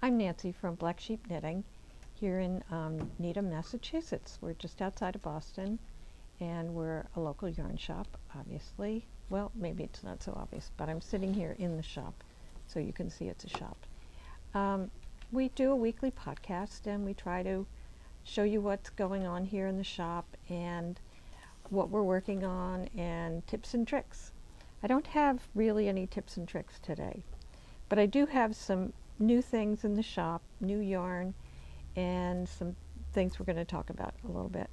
I'm Nancy from Black Sheep Knitting here in Needham, Massachusetts. We're just outside of Boston, and we're a local yarn shop, obviously. Well, maybe it's not so obvious, but I'm sitting here in the shop, so you can see it's a shop. We do a weekly podcast, and we try to show you what's going on here in the shop and what we're working on and tips and tricks. I don't have really any tips and tricks today, but I do have some new things in the shop, new yarn, and some things we're going to talk about a little bit.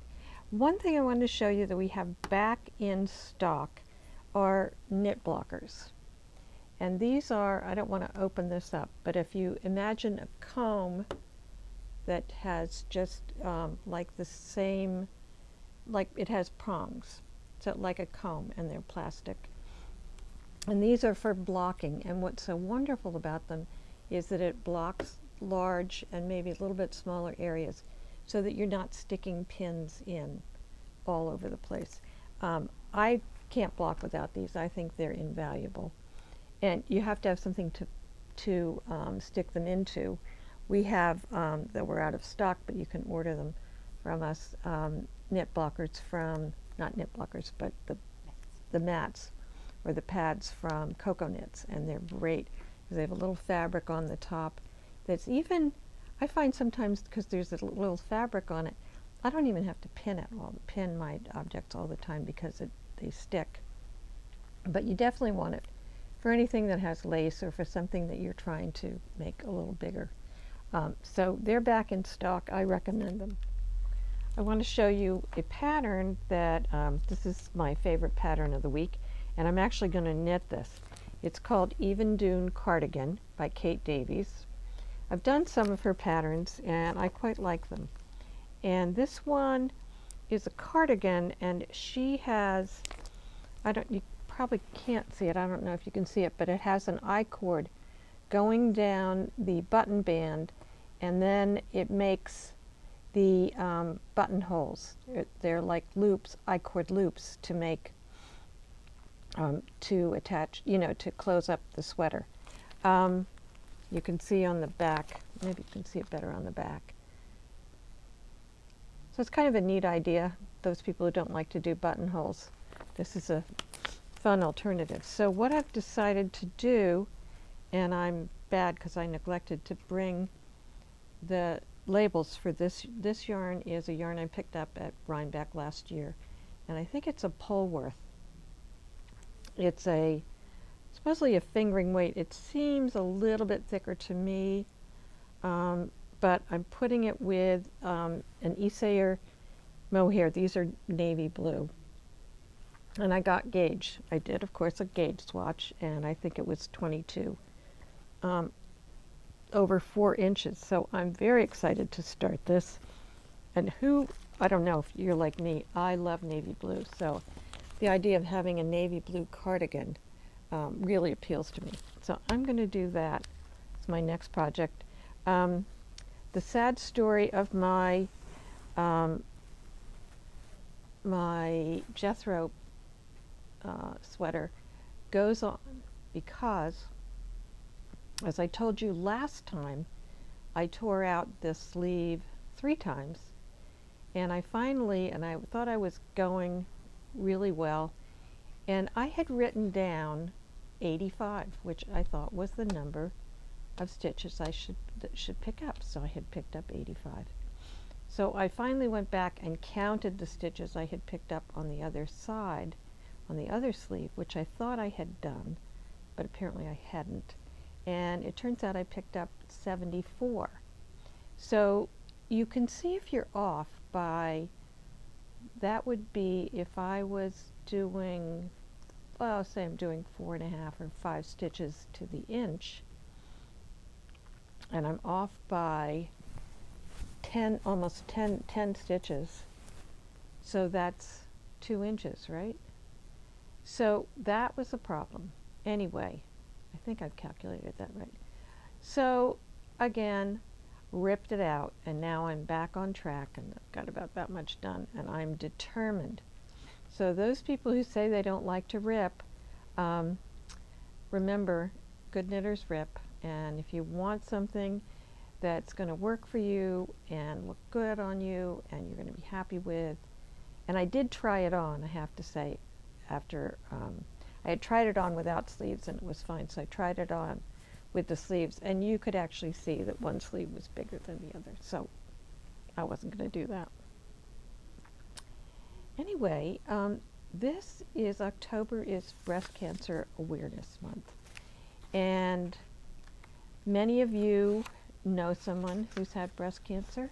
One thing I wanted to show you that we have back in stock are knit blockers. And these are, I don't want to open this up, but if you imagine a comb that has just like the same, like it has prongs, so like a comb, and they're plastic. And these are for blocking, and what's so wonderful about them is that it blocks large and maybe a little bit smaller areas so that you're not sticking pins in all over the place. I can't block without these. I think they're invaluable. And you have to have something to stick them into. We have, that we're out of stock, but you can order them from us, knit blockers from, not knit blockers, but the mats or the pads from Coco Knits, and they're great. They have a little fabric on the top that's even, I find sometimes because there's a little fabric on it, I don't even have to pin my objects all the time because they stick. But you definitely want it for anything that has lace or for something that you're trying to make a little bigger. So they're back in stock. I recommend them. I want to show you a pattern that, this is my favorite pattern of the week, and I'm actually going to knit this. It's called Evendoon Cardigan by Kate Davies. I've done some of her patterns and I quite like them. And this one is a cardigan, and she has, you probably can't see it, I don't know if you can see it, but it has an I-cord going down the button band, and then it makes the buttonholes. They're like loops, I-cord loops to make to attach, to close up the sweater. You can see on the back, maybe you can see it better on the back. So it's kind of a neat idea, those people who don't like to do buttonholes. This is a fun alternative. So what I've decided to do, and I'm bad because I neglected to bring the labels for this yarn, is a yarn I picked up at Rhinebeck last year, and I think it's a Polworth. It's supposedly a fingering weight. It seems a little bit thicker to me, but I'm putting it with an Isayer mohair. These are navy blue. And I got gauge. I did, of course, a gauge swatch, and I think it was 22 over 4 inches. So I'm very excited to start this. And I don't know if you're like me, I love navy blue. So the idea of having a navy blue cardigan really appeals to me. So I'm going to do that. It's my next project. The sad story of my my Jethro sweater goes on because, as I told you last time, I tore out this sleeve 3 times, and I thought I was going really well, and I had written down 85, which I thought was the number of stitches I should pick up. So I had picked up 85. So I finally went back and counted the stitches I had picked up on the other side, on the other sleeve, which I thought I had done, but apparently I hadn't. And it turns out I picked up 74. So you can see if you're off by, that would be if I was doing, well, say I'm doing 4.5 or 5 stitches to the inch, and I'm off by 10, almost 10 stitches. So that's 2 inches, right? So that was a problem. Anyway, I think I've calculated that right. So again, ripped it out, and now I'm back on track, and I've got about that much done, and I'm determined. So those people who say they don't like to rip, remember, good knitters rip, and if you want something that's going to work for you and look good on you and you're going to be happy with. And I did try it on, I have to say, after I had tried it on without sleeves and it was fine, so I tried it on with the sleeves, and you could actually see that one sleeve was bigger than the other, so I wasn't going to do that. Anyway, this is October is Breast Cancer Awareness Month, and many of you know someone who's had breast cancer.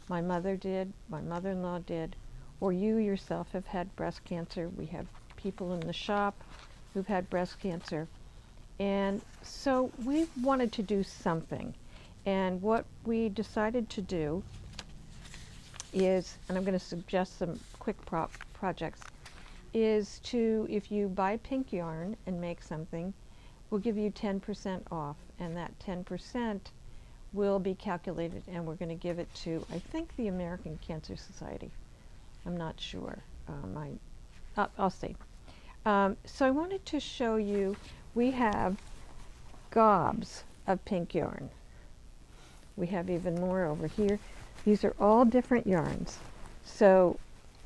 My mother did, my mother-in-law did, or you yourself have had breast cancer. We have people in the shop who've had breast cancer. And so we wanted to do something. And what we decided to do is, and I'm going to suggest some quick projects, is to, if you buy pink yarn and make something, we'll give you 10% off. And that 10% will be calculated, and we're going to give it to, I think, the American Cancer Society. I'm not sure. I'll see. So I wanted to show you, we have gobs of pink yarn. We have even more over here. These are all different yarns. So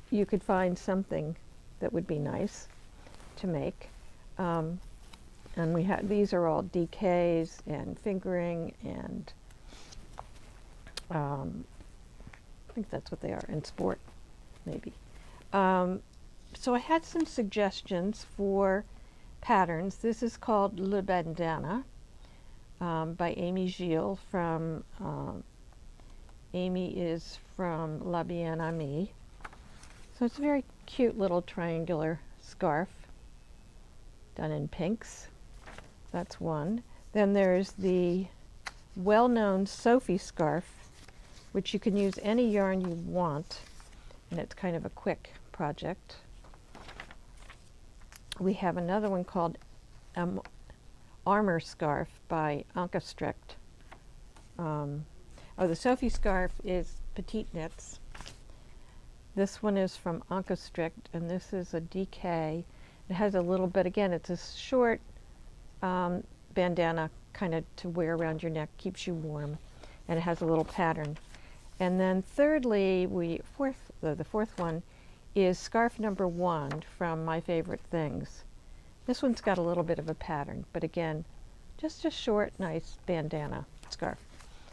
you could find something that would be nice to make. And we have, these are all DKs and fingering and I think that's what they are, and sport, maybe. So I had some suggestions for patterns. This is called Le Bandana by Amy Gilles from, Amy is from La Bien Amie. So it's a very cute little triangular scarf done in pinks. That's one. Then there's the well-known Sophie Scarf, which you can use any yarn you want, and it's kind of a quick project. We have another one called Armor Scarf by Ecological. The Sophie Scarf is Petite Knits. This one is from Ecological, and this is a DK. It has a little bit, again, it's a short bandana kind of to wear around your neck, keeps you warm, and it has a little pattern. And then thirdly, the fourth one is scarf number 1 from My Favorite Things. This one's got a little bit of a pattern, but again, just a short, nice bandana scarf.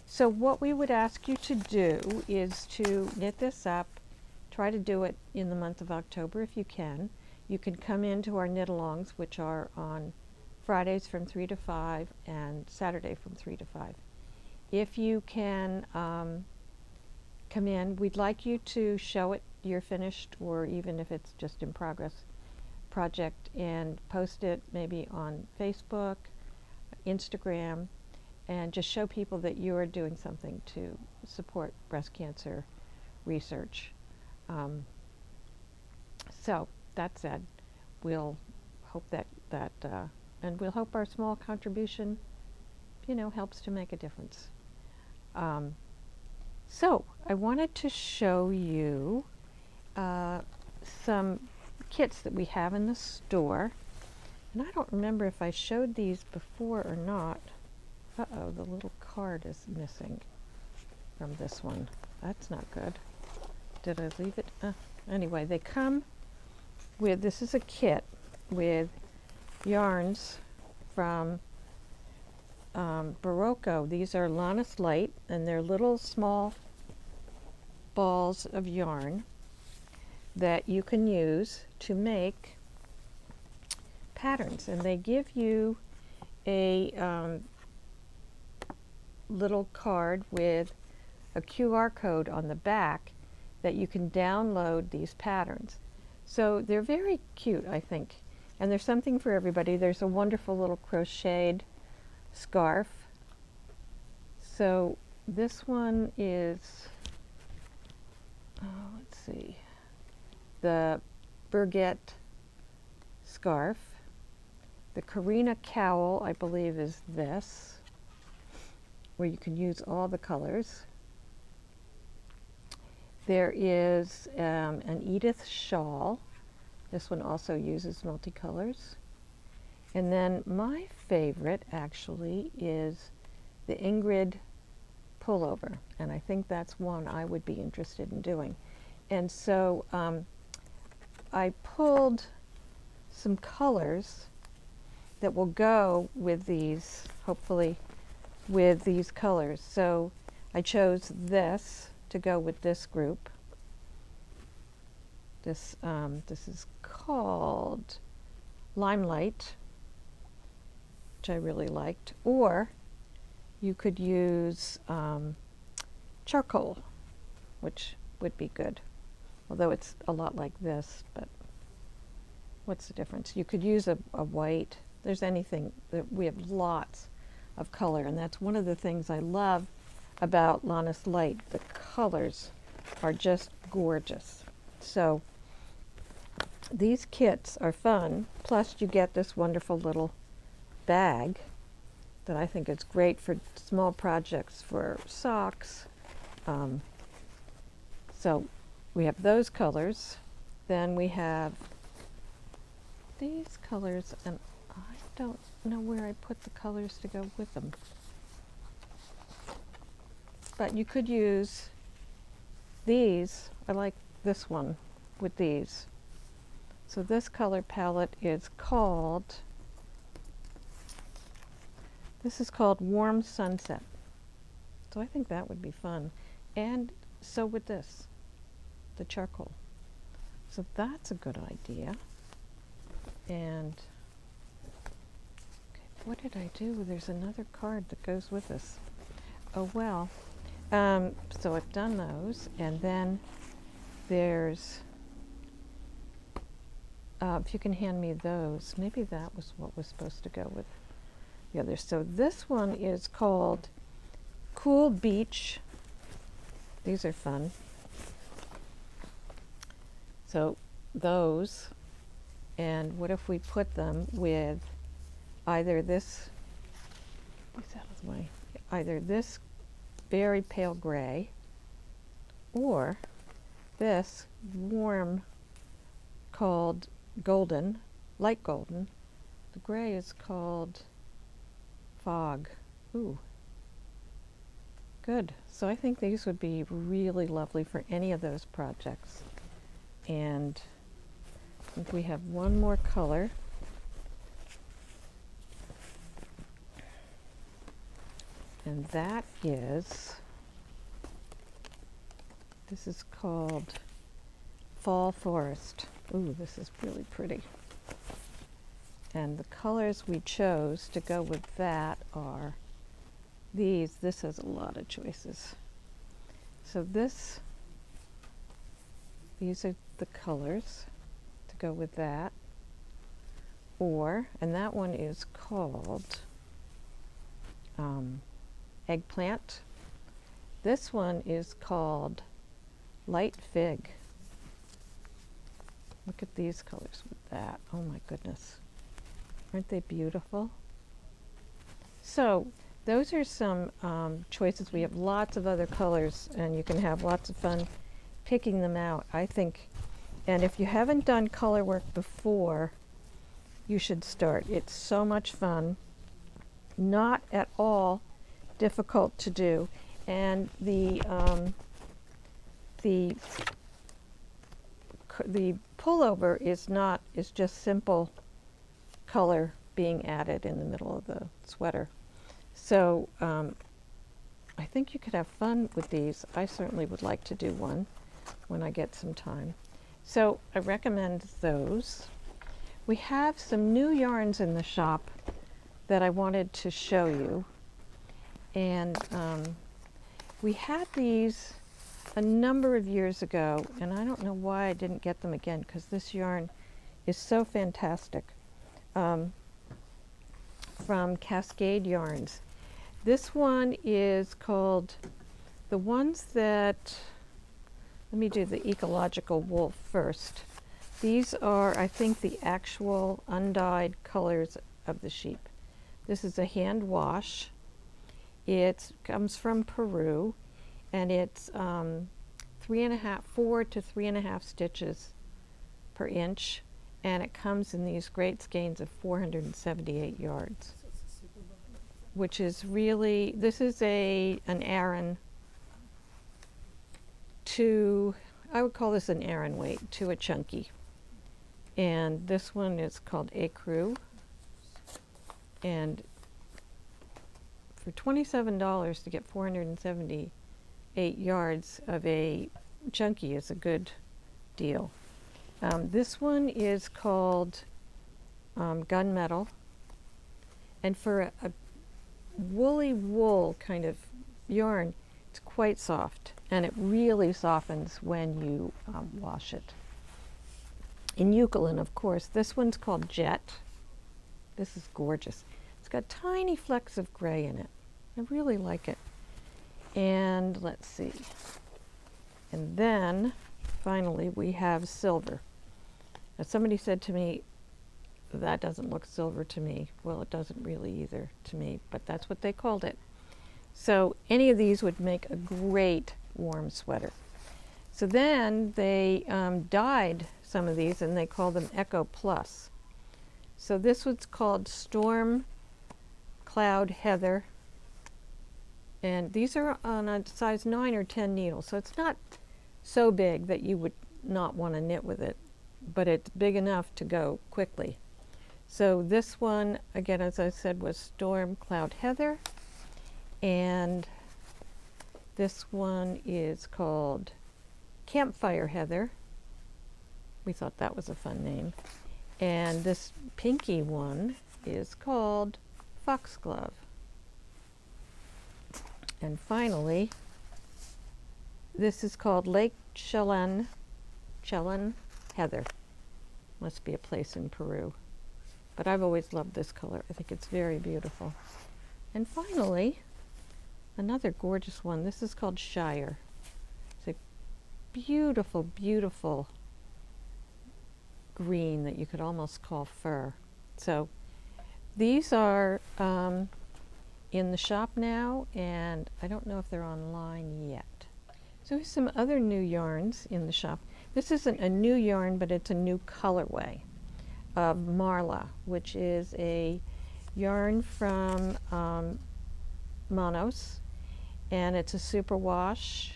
So what we would ask you to do is to knit this up. Try to do it in the month of October if you can. You can come into our knit-alongs, which are on Fridays from 3 to 5 and Saturday from 3 to 5. If you can come in, we'd like you to show it you're finished, or even if it's just in progress project, and post it maybe on Facebook, Instagram, and just show people that you are doing something to support breast cancer research. So that said, we'll hope that and we'll hope our small contribution, helps to make a difference. So I wanted to show you some kits that we have in the store, and I don't remember if I showed these before or not. Uh-oh, the little card is missing from this one. That's not good. Did I leave it? Anyway, they come with, this is a kit with yarns from Berroco. These are Lanas Light, and they're little small balls of yarn that you can use to make patterns. And they give you a little card with a QR code on the back that you can download these patterns. So they're very cute, I think. And there's something for everybody. There's a wonderful little crocheted scarf. So this one is, let's see, the Burgette scarf. The Karina cowl, I believe, is this, where you can use all the colors. There is an Edith shawl. This one also uses multicolors. And then my favorite, actually, is the Ingrid pullover, and I think that's one I would be interested in doing. And so I pulled some colors that will go with these, hopefully with these colors. So I chose this to go with this group. This is called Limelight, which I really liked. Or you could use charcoal, which would be good. Although it's a lot like this, but what's the difference? You could use a white. There's anything. We have lots of color, and that's one of the things I love about Lanas Light. The colors are just gorgeous. So these kits are fun, plus you get this wonderful little bag that I think is great for small projects, for socks. So we have those colors. Then we have these colors, and I don't know where I put the colors to go with them. But you could use these. I like this one with these. So this color palette is called, this is called Warm Sunset. So I think that would be fun. And so would this, the charcoal. So that's a good idea. And okay, what did I do? There's another card that goes with this. Oh well. So I've done those, and then there's, if you can hand me those, maybe that was what was supposed to go with the others. So this one is called Cool Beach. These are fun. So those, and what if we put them with either this, what's out of the way, either this very pale gray or this warm called golden, light golden. The gray is called fog. Ooh, good. So I think these would be really lovely for any of those projects. And if we have one more color, and that is, this is called Fall Forest. Ooh, this is really pretty. And the colors we chose to go with that are these. This has a lot of choices. So this, these are the colors to go with that. Or, and that one is called Eggplant. This one is called Light Fig. Look at these colors with that. Oh my goodness. Aren't they beautiful? So those are some choices. We have lots of other colors, and you can have lots of fun picking them out, I think. And if you haven't done color work before, you should start. It's so much fun. Not at all difficult to do. And the pullover is just simple color being added in the middle of the sweater. So I think you could have fun with these. I certainly would like to do one when I get some time. So I recommend those. We have some new yarns in the shop that I wanted to show you. And we had these a number of years ago, and I don't know why I didn't get them again, because this yarn is so fantastic. From Cascade Yarns. This one is called, the ones that, let me do the Ecological wool first. These are, I think, the actual undyed colors of the sheep. This is a hand wash. It comes from Peru, and it's 4 to 3.5 stitches per inch, and it comes in these great skeins of 478 yards. which is really, this is an Aran to, I would call this an Aran weight to a chunky. And this one is called Ecru. And for $27 to get 478 yards of a chunky is a good deal. This one is called Gunmetal. And for a woolly wool kind of yarn, it's quite soft. And it really softens when you wash it. In Eucalyptus, of course, this one's called Jet. This is gorgeous. It's got tiny flecks of gray in it. I really like it. And let's see. And then, finally, we have silver. Now, somebody said to me, that doesn't look silver to me. Well, it doesn't really either to me, but that's what they called it. So any of these would make a great warm sweater. So then they dyed some of these, and they called them Eco Plus. So this was called Storm Cloud Heather. And these are on a size 9 or 10 needle. So it's not so big that you would not want to knit with it, but it's big enough to go quickly. So this one, again, as I said, was Storm Cloud Heather. And this one is called Campfire Heather. We thought that was a fun name. And this pinky one is called Foxglove. And finally, this is called Lake Chelan Heather. Must be a place in Peru. But I've always loved this color. I think it's very beautiful. And finally, another gorgeous one. This is called Shire. It's a beautiful, beautiful green that you could almost call fur. So these are in the shop now, and I don't know if they're online yet. So here's some other new yarns in the shop. This isn't a new yarn, but it's a new colorway of Marla, which is a yarn from Manos, and it's a superwash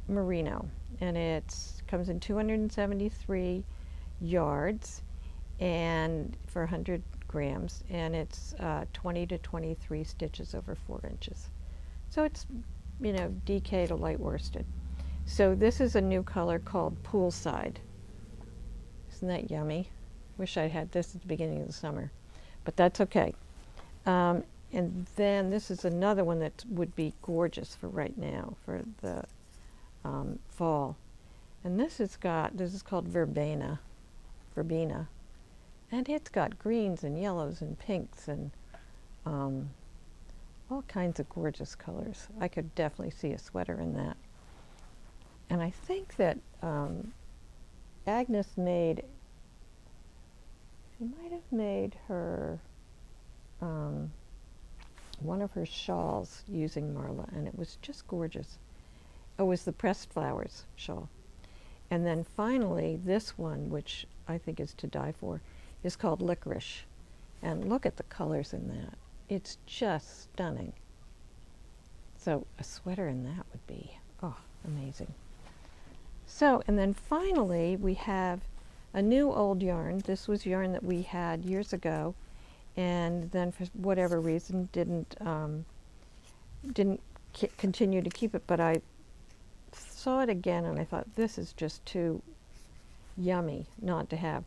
merino, and it comes in 273 yards and for 100 grams, and it's 20 to 23 stitches over 4 inches. So it's, you know, DK to light worsted. So this is a new color called Poolside. Isn't that yummy? Wish I'd had this at the beginning of the summer, but that's okay. And then this is another one that would be gorgeous for right now, for the fall. And this is called Verbena, and it's got greens and yellows and pinks and all kinds of gorgeous colors. I could definitely see a sweater in that. And I think that Agnes might have made her one of her shawls using Marla, and it was just gorgeous. It was the pressed flowers shawl. And then finally, this one, which I think is to die for, is called Licorice. And look at the colors in that. It's just stunning. So a sweater in that would be, oh, amazing. So, and then finally, we have a new old yarn. This was yarn that we had years ago, and then for whatever reason didn't continue to keep it, but I saw it again and I thought, this is just too yummy not to have.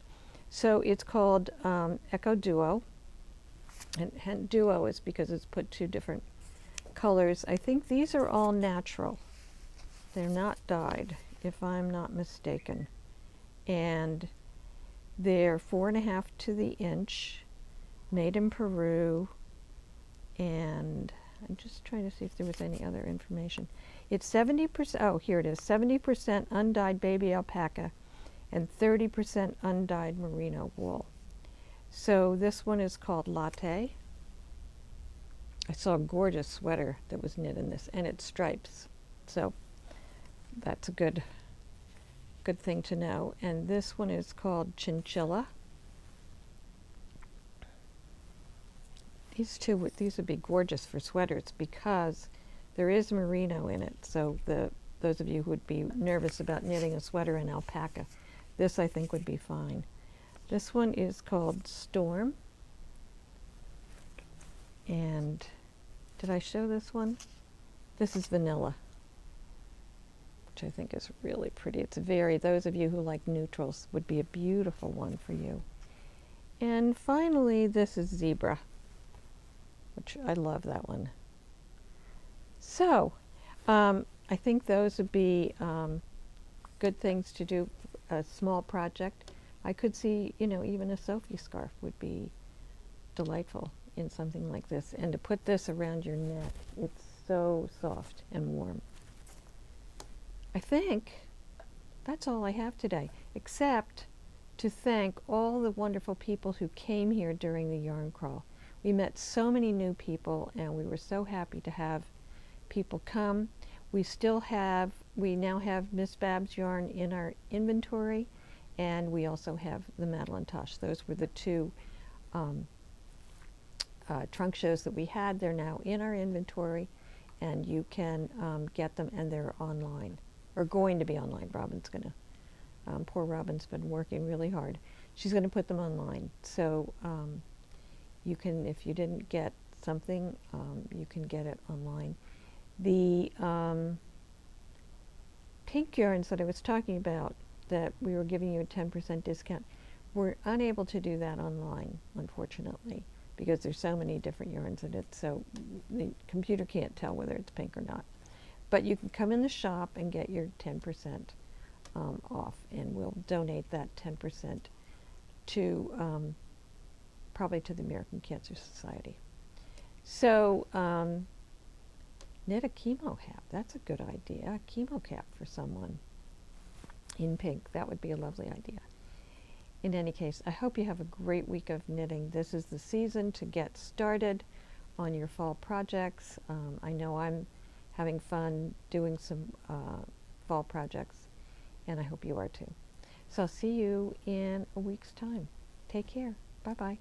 So it's called Eco Duo, and duo is because it's put 2 different colors. I think these are all natural. They're not dyed, if I'm not mistaken. And they're 4.5 to the inch, made in Peru, and I'm just trying to see if there was any other information. It's 70%, oh, here it is, 70% undyed baby alpaca and 30% undyed merino wool. So this one is called Latte. I saw a gorgeous sweater that was knit in this, and it's stripes. So that's a good thing to know. And this one is called Chinchilla. These would be gorgeous for sweaters because there is merino in it. So those of you who would be nervous about knitting a sweater in alpaca, this I think would be fine. This one is called Storm. And did I show this one? This is Vanilla, which I think is really pretty. It's those of you who like neutrals would be a beautiful one for you. And finally, this is Zebra, which I love that one. So, I think those would be good things to do, a small project. I could see, even a Sophie scarf would be delightful in something like this. And to put this around your neck, it's so soft and warm. I think that's all I have today, except to thank all the wonderful people who came here during the yarn crawl. We met so many new people, and we were so happy to have people come. We now have Miss Bab's yarn in our inventory, and we also have the Madeline Tosh. Those were the two trunk shows that we had. They're now in our inventory, and you can get them, and they're online, or going to be online. Robin's going to, poor Robin's been working really hard. She's going to put them online. So you can, if you didn't get something, you can get it online. The pink yarns that I was talking about, that we were giving you a 10% discount, we're unable to do that online, unfortunately, because there's so many different yarns in it, so the computer can't tell whether it's pink or not. But you can come in the shop and get your 10% off, and we'll donate that 10% to probably to the American Cancer Society. So knit a chemo cap. That's a good idea. A chemo cap for someone in pink. That would be a lovely idea. In any case, I hope you have a great week of knitting. This is the season to get started on your fall projects. I know I'm having fun doing some fall projects, and I hope you are too. So I'll see you in a week's time. Take care. Bye-bye.